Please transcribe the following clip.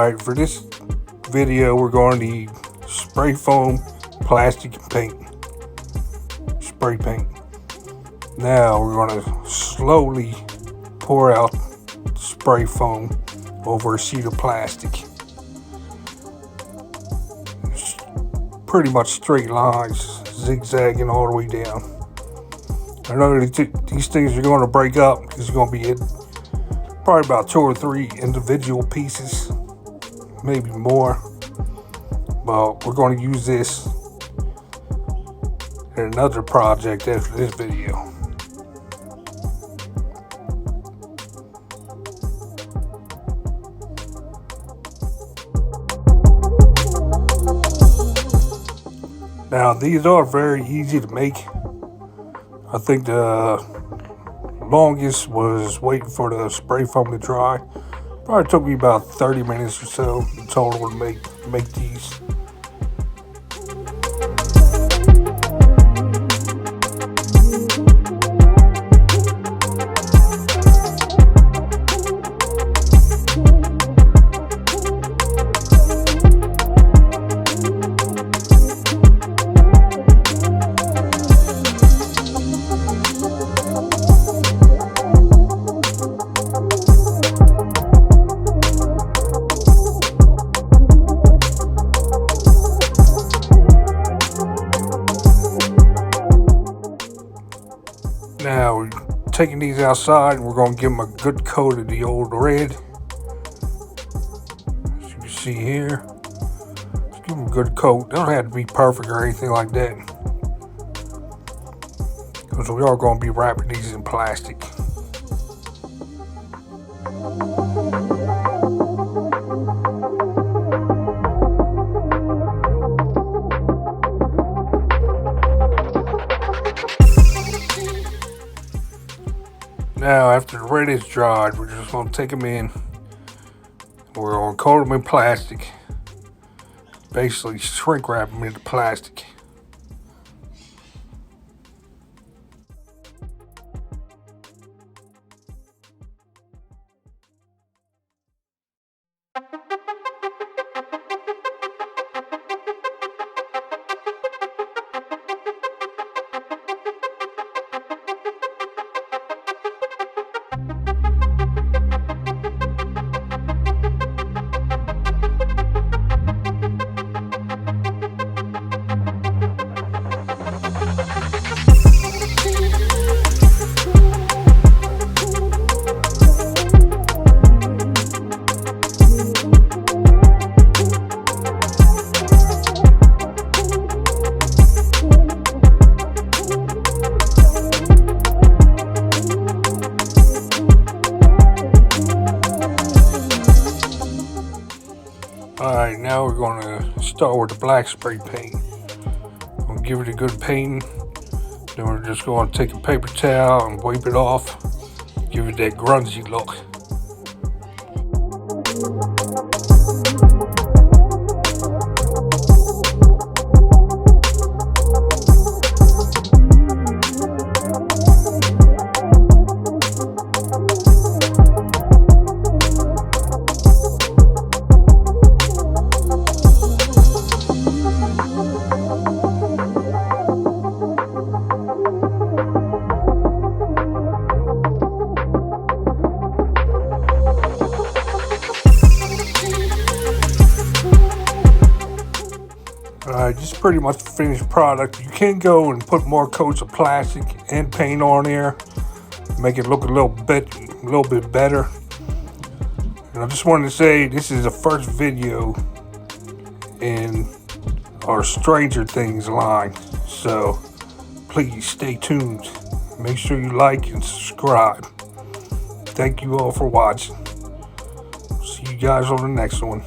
Alright, for this video we're going to need spray foam, plastic, and paint. Spray paint. Now we're going to slowly pour out spray foam over a sheet of plastic. Pretty much straight lines, zigzagging all the way down. I know these things are going to break up because it's going to be probably about 2 or 3 individual pieces, maybe more. But we're going to use this in another project after this video. Now these are very easy to make. I think the longest was waiting for the spray foam to dry. Probably took me about 30 minutes or so in total to make these. Now we're taking these outside and we're going to give them a good coat of the old red. As you can see here, just give them a good coat. They don't have to be perfect or anything like that, because we are going to be wrapping these in plastic. Now, after the red is dried, we're just going to take them in. We're going to coat them in plastic. Basically, shrink wrap them into plastic. Alright, now we're going to start with the black spray paint. We'll give it a good painting. Then we're just going to take a paper towel and wipe it off. Give it that grungy look. Just pretty much the finished product. You can go and put more coats of plastic and paint on there, make it look a little bit better. And I just wanted to say this is the first video in our Stranger Things line, so please stay tuned. Make sure you like and subscribe. Thank you all for watching. See you guys on the next one.